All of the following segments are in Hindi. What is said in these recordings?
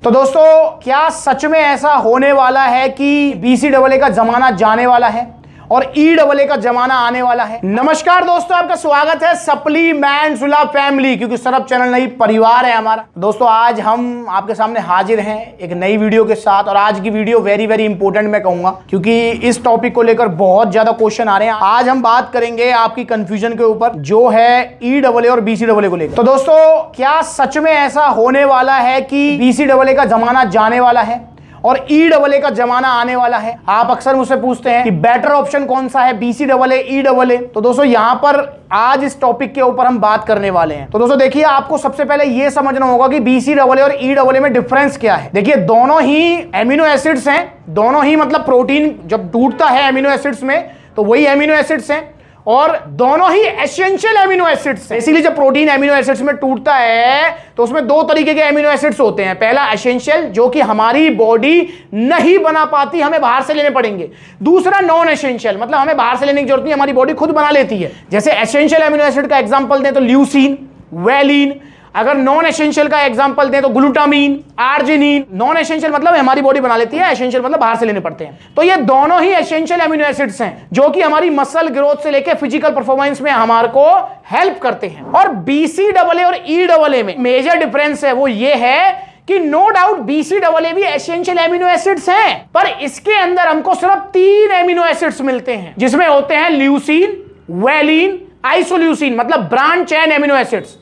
तो दोस्तों क्या सच में ऐसा होने वाला है कि BCAA का जमाना जाने वाला है और EAA का जमाना आने वाला है। नमस्कार दोस्तों, आपका स्वागत है सप्लीमेंट्स फैमिली, क्योंकि सरब चैनल नई परिवार है हमारा। दोस्तों आज हम आपके सामने हाजिर हैं एक नई वीडियो के साथ, और आज की वीडियो वेरी इंपॉर्टेंट मैं कहूंगा, क्योंकि इस टॉपिक को लेकर बहुत ज्यादा क्वेश्चन आ रहे हैं। आज हम बात करेंगे आपकी कंफ्यूजन के ऊपर, जो है EAA और BCAA को लेकर। तो दोस्तों क्या सच में ऐसा होने वाला है कि BCAA का जमाना जाने वाला है और EAA का जमाना आने वाला है? आप अक्सर मुझसे पूछते हैं कि बेटर ऑप्शन कौन सा है, BCAA EAA। तो दोस्तों यहां पर आज इस टॉपिक के ऊपर हम बात करने वाले हैं। तो दोस्तों देखिए, आपको सबसे पहले यह समझना होगा कि BCAA और EAA में डिफरेंस क्या है। देखिए दोनों ही एमिनो एसिड्स हैं, दोनों ही मतलब प्रोटीन जब टूटता है एमिनो एसिड्स में तो वही एमिनो एसिड्स हैं, और दोनों ही एसेंशियल एमिनो एसिड्स हैं। इसीलिए जब प्रोटीन एमिनो एसिड्स में टूटता है तो उसमें दो तरीके के एमिनो एसिड्स होते हैं। पहला एसेंशियल, जो कि हमारी बॉडी नहीं बना पाती, हमें बाहर से लेने पड़ेंगे। दूसरा नॉन एसेंशियल, मतलब हमें बाहर से लेने की जरूरत नहीं, हमारी बॉडी खुद बना लेती है। जैसे एसेंशियल एमिनो एसिड का एग्जांपल दें तो ल्यूसीन, वेलिन। अगर नॉन एसेंशियल का एग्जांपल दें तो ग्लूटामीन, आर्जिनिन। नॉन एसेंशियल मतलब हमारी बॉडी बना लेती है, एसेंशियल मतलब बाहर से लेने पड़ते हैं। तो ये दोनों ही एसेंशियल एमिनो एसिड्स हैं, जो कि हमारी मसल ग्रोथ से लेकर फिजिकल परफॉर्मेंस में हमारे को हेल्प करते हैं। और BCAA और EAA में मेजर डिफरेंस है वो ये है कि नो डाउट BCAA भी एसेंशियल एमिनो एसिड्स हैं, पर इसके अंदर हमको सिर्फ 3 एमिनो एसिड्स मिलते हैं, जिसमें होते हैं ल्यूसीन, वेलिन, आइसोल्यूसिन, मतलब ब्रांच चेन एमिनो एसिड्स।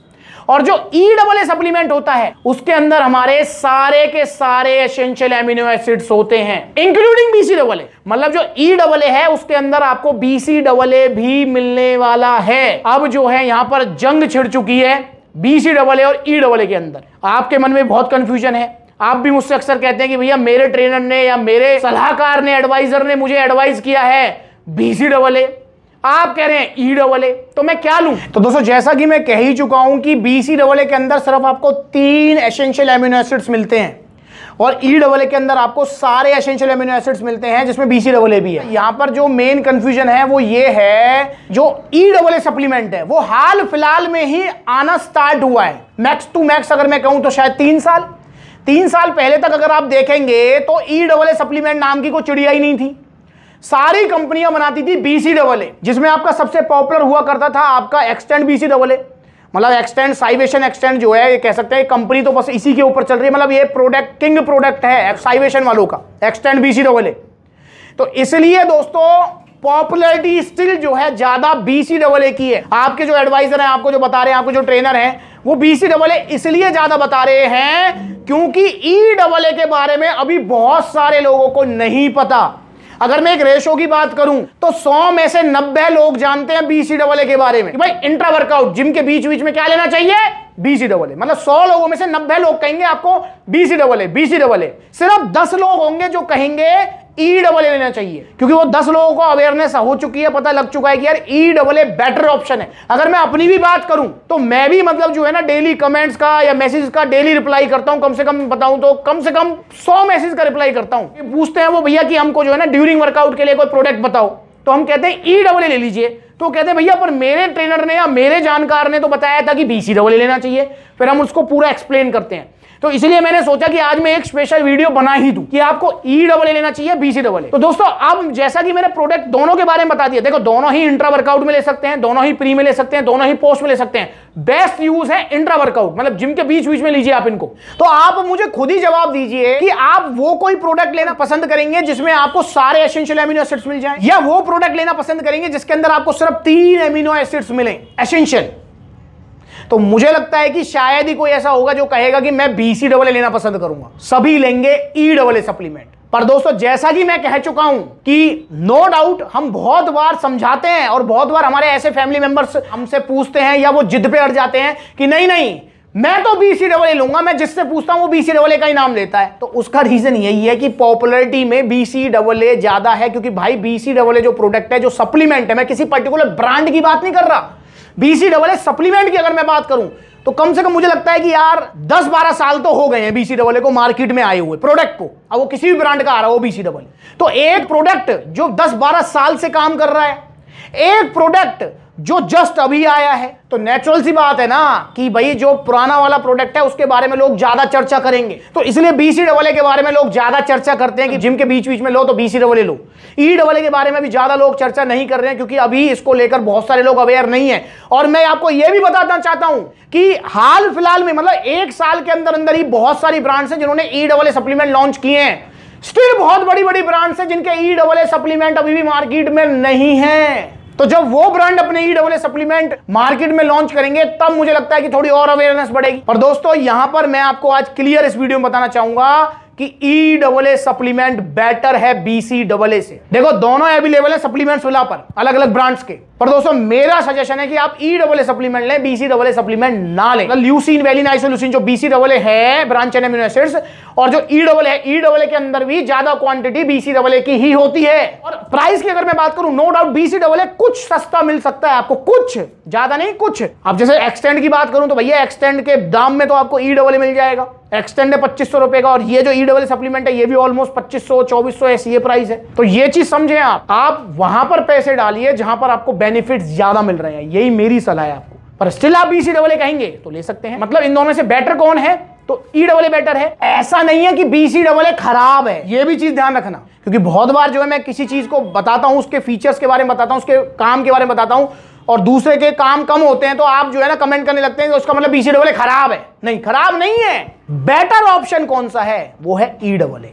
और जो EAA सप्लीमेंट होता है उसके अंदर हमारे सारे के सारे एसेंशियल एमिनो एसिड्स होते हैं, इंक्लूडिंग BCAA। मतलब जो EAA है उसके अंदर आपको BCAA भी मिलने वाला है। अब जो है यहां पर जंग छिड़ चुकी है BCAA और EAA के अंदर। आपके मन में बहुत कंफ्यूजन है। आप भी मुझसे अक्सर कहते हैं कि भैया मेरे ट्रेनर ने या मेरे सलाहकार ने, एडवाइजर ने मुझे एडवाइस किया है BCAA, आप कह रहे हैं EAA, तो मैं क्या लूं? तो दोस्तों जैसा कि मैं कह ही चुका हूं कि BCAA के अंदर सिर्फ आपको 3 एसेंशियल एमिनो एसिड्स मिलते हैं, और EAA के अंदर आपको सारे एसेंशियल एमिनो एसिड्स मिलते हैं, जिसमें BCAA भी है। यहां पर जो मेन कंफ्यूजन है वो ये है, जो EAA सप्लीमेंट है वो हाल फिलहाल में ही आना स्टार्ट हुआ है। मैक्स टू मैक्स अगर मैं कहूं तो शायद 3 साल पहले तक अगर आप देखेंगे तो EAA सप्लीमेंट नाम की कोई चिड़िया ही नहीं थी। सारी कंपनियां बनाती थी BCAA, जिसमें आपका सबसे पॉपुलर हुआ करता था आपका एक्सटेंड BCAA। मतलब एक्सटेंड, साइवेशन एक्सटेंड जो है, ये कह सकते हैं कंपनी तो बस इसी के ऊपर चल रही है। मतलब ये प्रोडक्ट किंग प्रोडक्ट है साइवेशन वालों का, एक्सटेंड BCAA। तो इसलिए दोस्तों पॉपुलैरिटी स्टिल जो है ज्यादा BCAA की है। आपके जो एडवाइजर हैं, आपको जो बता रहे हैं, आपको जो ट्रेनर हैं, वो BCAA इसलिए ज्यादा बता रहे हैं क्योंकि EAA के बारे में अभी बहुत सारे लोगों को नहीं पता। अगर मैं एक रेशो की बात करूं तो 100 में से 90 लोग जानते हैं BCAA के बारे में कि भाई इंट्रा वर्कआउट जिम के बीच बीच में क्या लेना चाहिए, BCAA। मतलब 100 लोगों में से 90 लोग कहेंगे आपको BCAA। सिर्फ 10 लोग होंगे जो कहेंगे EAA लेना चाहिए, क्योंकि वो 10 लोगों को अवेयरनेस हो चुकी है, पता लग चुका है कि यार EAA बेटर ऑप्शन है। अगर मैं अपनी भी बात करूं तो मैं भी मतलब जो है ना डेली कमेंट्स का या मैसेज का डेली रिप्लाई करता हूं। कम से कम बताऊं तो कम से कम 100 मैसेज का रिप्लाई करता हूं। पूछते हैं वो भैया कि हमको जो है ना ड्यूरिंग वर्कआउट के लिए कोई प्रोडक्ट बताओ, तो हम कहते हैं EAA ले लीजिए। तो कहते हैं भैया पर मेरे ट्रेनर ने या मेरे जानकार ने तो बताया था कि BCAA लेना चाहिए। फिर हम उसको पूरा एक्सप्लेन करते हैं। तो इसलिए मैंने सोचा कि आज मैं एक स्पेशल वीडियो बना ही दूं कि आपको EAA लेना चाहिए BCAA। तो दोस्तों अब जैसा कि मैंने प्रोडक्ट दोनों के बारे में बता दिया, देखो दोनों ही इंट्रा वर्कआउट में ले सकते हैं, दोनों ही प्री में ले सकते हैं, दोनों ही पोस्ट में ले सकते हैं। बेस्ट यूज है इंट्रा वर्कआउट, मतलब जिम के बीच बीच में लीजिए आप इनको। तो आप मुझे खुद ही जवाब दीजिए कि आप वो कोई प्रोडक्ट लेना पसंद करेंगे जिसमें आपको सारे एसेंशियल एमिनो एसिड्स मिल जाएं, या वो प्रोडक्ट लेना पसंद करेंगे जिसके अंदर आपको सिर्फ 3 एमिनो एसिड्स मिले एसेंशियल। तो मुझे लगता है कि शायद ही कोई ऐसा होगा जो कहेगा कि मैं BCAA लेना पसंद करूंगा, सभी लेंगे EAA सप्लीमेंट। पर दोस्तों जैसा कि मैं कह चुका हूं कि नो डाउट हम बहुत बार समझाते हैं, और बहुत बार हमारे ऐसे फैमिली मेंबर्स हमसे पूछते हैं या वो जिद पे अड़ जाते हैं कि नहीं मैं तो BCAA लूंगा, मैं जिससे पूछता हूं वो BCAA का ही नाम लेता है। तो उसका रीजन यही है कि पॉपुलैरिटी में BCAA ज्यादा है, क्योंकि भाई BCAA जो प्रोडक्ट है, जो सप्लीमेंट है, मैं किसी पर्टिकुलर ब्रांड की बात नहीं कर रहा, BCAA सप्लीमेंट की अगर मैं बात करूं तो कम से कम मुझे लगता है कि यार 10-12 साल तो हो गए हैं BCAA को मार्केट में आए हुए प्रोडक्ट को। अब वो किसी भी ब्रांड का आ रहा हो BCAA, तो एक प्रोडक्ट जो 10-12 साल से काम कर रहा है, एक प्रोडक्ट जो जस्ट अभी आया है। तो नेचुरल सी बात है ना कि भाई जो पुराना वाला प्रोडक्ट है उसके बारे में लोग ज्यादा चर्चा करेंगे, तो इसलिए BCAA के बारे में लोग ज्यादा चर्चा करते हैं कि जिम के बीच बीच में लो तो BCAA लो। EAA के बारे में भी ज्यादा लोग चर्चा नहीं कर रहे हैं क्योंकि अभी इसको लेकर बहुत सारे लोग अवेयर नहीं है। और मैं आपको यह भी बताना चाहता हूं कि हाल फिलहाल में मतलब 1 साल के अंदर अंदर ही बहुत सारी ब्रांड्स हैं जिन्होंने EAA सप्लीमेंट लॉन्च किए हैं। स्टिल बहुत बड़ी बड़ी ब्रांड्स हैं जिनके EAA सप्लीमेंट अभी भी मार्केट में नहीं है। तो जब वो ब्रांड अपने EAA सप्लीमेंट मार्केट में लॉन्च करेंगे तब मुझे लगता है कि थोड़ी और अवेयरनेस बढ़ेगी। और दोस्तों यहां पर मैं आपको आज क्लियर इस वीडियो में बताना चाहूंगा कि EAA सप्लीमेंट बेटर है BCAA से। देखो दोनों अवेलेबल है सप्लीमेंट्स विला पर, अलग अलग ब्रांड्स के। पर दोस्तों मेरा सजेशन है कि आप EAA सप्लीमेंट लें, BCAA सप्लीमेंट ना लें। ल्यूसीन, वैलिन, आइसोल्यूसिन जो BCAA है ब्रांच एंड अमीनो एसिड्स, और जो EAA है EAA के अंदर भी ज्यादा क्वांटिटी BCAA की ही होती है। और प्राइस की अगर मैं बात करूं, नो डाउट BCAA कुछ सस्ता मिल सकता है आपको, कुछ ज्यादा नहीं कुछ। अब जैसे एक्सटेंड की बात करूं तो भैया एक्सटेंड के दाम में तो आपको EAA मिल जाएगा। एक्सटेंड है 2500 रुपए का, और ये जो EAA सप्लीमेंट है ये भी ऑलमोस्ट 2500 2400 ऐसी प्राइस है। तो ये चीज समझे आप वहां पर पैसे डालिए जहां पर आपको बेनिफिट्स ज्यादा मिल रहे हैं, यही मेरी सलाह है आपको। पर स्टिल आप BCAA कहेंगे तो ले सकते हैं। मतलब इन दोनों में से बेटर कौन है, तो EAA बेटर है। ऐसा नहीं है कि BCAA खराब है, ये भी चीज ध्यान रखना, क्योंकि बहुत बार जो है मैं किसी चीज को बताता हूं, उसके फीचर्स के बारे में बताता हूं, उसके काम के बारे में बताता हूं, और दूसरे के काम कम होते हैं तो आप जो है ना कमेंट करने लगते हैं तो उसका मतलब BCAA खराब है। नहीं, खराब नहीं है। बेटर ऑप्शन कौन सा है, वो है EAA।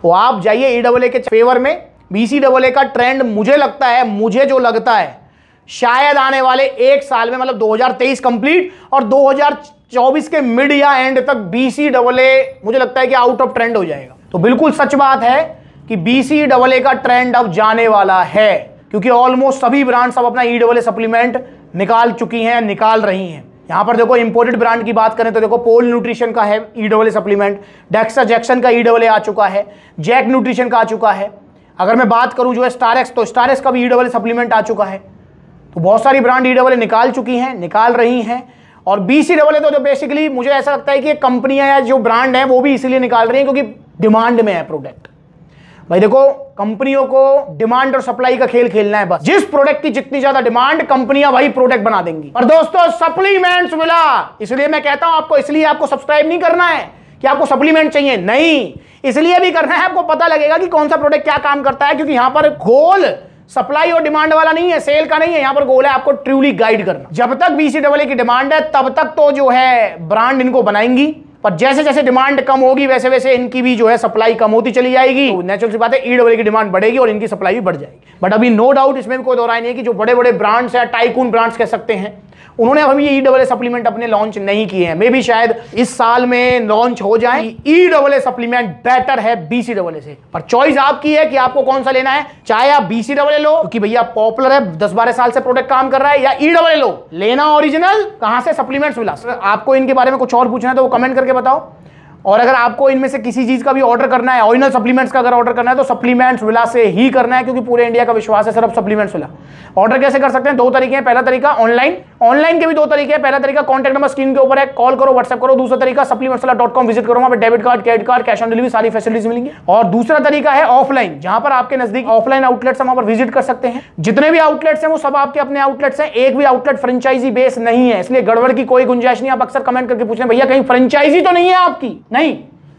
तो आप जाइए EAA के फेवर में। BCAA का ट्रेंड मुझे लगता है, मुझे जो लगता है शायद आने वाले 1 साल में, मतलब 2023 कंप्लीट और 2024 के मिड या एंड तक BCAA मुझे लगता है कि आउट ऑफ ट्रेंड हो जाएगा। तो बिल्कुल सच बात है कि BCAA का ट्रेंड अब जाने वाला है, क्योंकि ऑलमोस्ट सभी ब्रांड्स अब अपना EAA सप्लीमेंट निकाल चुकी हैं, निकाल रही हैं। यहां पर देखो इंपोर्टेड ब्रांड की बात करें तो देखो पोल न्यूट्रिशन का है EAA सप्लीमेंट, डेक्सा जैक्सन का EAA आ चुका है, जैक न्यूट्रिशन का आ चुका है। अगर मैं बात करूं जो है स्टारेक्स, तो स्टारेक्स का भी EAA सप्लीमेंट आ चुका है। तो बहुत सारी ब्रांड EAA निकाल चुकी हैं, निकाल रही हैं। और BCAA तो जो बेसिकली मुझे ऐसा लगता है कि कंपनियां या जो ब्रांड है वो भी इसीलिए निकाल रही हैं क्योंकि डिमांड में है प्रोडक्ट। भाई देखो कंपनियों को डिमांड और सप्लाई का खेल खेलना है बस। जिस प्रोडक्ट की जितनी ज्यादा डिमांड, कंपनियां वही प्रोडक्ट बना देंगी। और दोस्तों सप्लीमेंट्स मिला, इसलिए मैं कहता हूं आपको, इसलिए आपको सब्सक्राइब नहीं करना है कि आपको सप्लीमेंट चाहिए, नहीं, इसलिए भी करना है आपको पता लगेगा कि कौन सा प्रोडक्ट क्या काम करता है। क्योंकि यहां पर गोल सप्लाई और डिमांड वाला नहीं है, सेल का नहीं है, यहां पर गोल है आपको ट्रूली गाइड करना। जब तक BCAA की डिमांड है तब तक तो जो है ब्रांड इनको बनाएंगी, पर जैसे जैसे डिमांड कम होगी वैसे वैसे इनकी भी जो है सप्लाई कम होती चली जाएगी। तो नेचुरल सी बात है EAA की डिमांड बढ़ेगी और इनकी सप्लाई भी बढ़ जाएगी। बट अभी नो डाउट इसमें भी कोई दो राय नहीं है कि जो बड़े बड़े ब्रांड्स हैं, टाइकून ब्रांड्स कह सकते हैं, उन्होंने अभी ये EAA सप्लीमेंट अपने लॉन्च नहीं किए हैं। मे भी शायद इस साल में लॉन्च हो जाए। EAA सप्लीमेंट बेटर है BCAA से, पर चॉइस आपकी है कि आपको कौन सा लेना है। चाहे आप BCAA लो क्योंकि भैया पॉपुलर है, 10-12 साल से प्रोडक्ट काम कर रहा है, या EAA लो, लेना ओरिजिनल, कहां से, सप्लीमेंट्स विला। आपको इनके बारे में कुछ और पूछना है तो वो कमेंट करके बताओ। और अगर आपको इनमें से किसी चीज का भी ऑर्डर करना है, ओरिजिनल सप्लीमेंट्स का अगर ऑर्डर करना है तो सप्लीमेंट्स विला से ही करना है, क्योंकि पूरे इंडिया का विश्वास है सिर्फ सप्लीमेंट्स विला। ऑर्डर कैसे कर सकते हैं, 2 तरीके हैं। पहला तरीका ऑनलाइन के भी 2 तरीके हैं। पहला तरीका कॉन्टैक्ट नंबर स्क्रीन के ऊपर है, कॉल करो, व्हाट्सएप करो। दूसरा तरीका supplementswala.com विजिट करो, वहां पर debit card, credit card, cash on delivery सारी फैसिलिटीज मिलेंगी। और दूसरा तरीका है ऑफलाइन, जहां पर आपके नजदीक ऑफलाइन आउटलेट्स वहां पर विजिट कर सकते हैं। जितने भी आउटलेट्स हैं वो सब आपके अपने आउटलेट्स हैं, एक भी आउटलेट फ्रेंचाइजी बेस नहीं है, इसलिए गड़बड़ की कोई गुंजाइश नहीं। आप अक्सर कमेंट करके पूछ रहे हैं भैया कहीं फ्रेंचाइजी तो नहीं है आपकी, नहीं,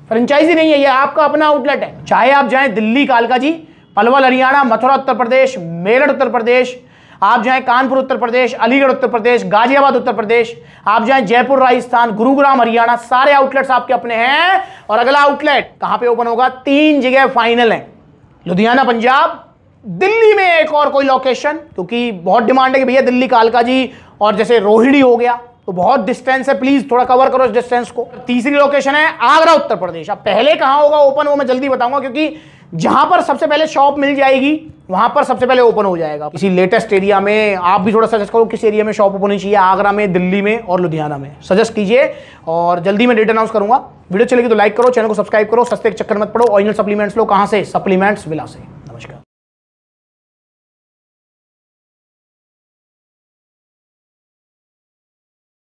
फ्रेंचाइजी नहीं है, ये आपका अपना आउटलेट है। चाहे आप जाएं दिल्ली कालका जी, पलवल हरियाणा, मथुरा उत्तर प्रदेश, मेरठ उत्तर प्रदेश, आप जाएं कानपुर उत्तर प्रदेश, अलीगढ़ उत्तर प्रदेश, गाजियाबाद उत्तर प्रदेश, आप जाएं जयपुर राजस्थान, गुरुग्राम हरियाणा, सारे आउटलेट्स आपके अपने हैं। और अगला आउटलेट कहां पे ओपन होगा, 3 जगह फाइनल है, लुधियाना पंजाब, दिल्ली में एक और कोई लोकेशन, क्योंकि बहुत डिमांड है कि भैया दिल्ली कालका जी और जैसे रोहिणी हो गया तो बहुत डिस्टेंस है, प्लीज थोड़ा कवर करो इस डिस्टेंस को। तीसरी लोकेशन है आगरा उत्तर प्रदेश। अब पहले कहां होगा ओपन वो मैं जल्दी बताऊंगा, क्योंकि जहां पर सबसे पहले शॉप मिल जाएगी वहां पर सबसे पहले ओपन हो जाएगा। किसी लेटेस्ट एरिया में आप भी थोड़ा सजेस्ट करो किस एरिया में शॉप ओपन होनी चाहिए, आगरा में, दिल्ली में और लुधियाना में, सजेस्ट कीजिए और जल्दी मैं डेट अनाउंस करूंगा। वीडियो चलेगी तो लाइक करो, चैनल को सब्सक्राइब करो, सस्ते के चक्कर मत पड़ो। ओरिजिनल सप्लीमेंट्स लो कहां से, सप्लीमेंट्स विला से।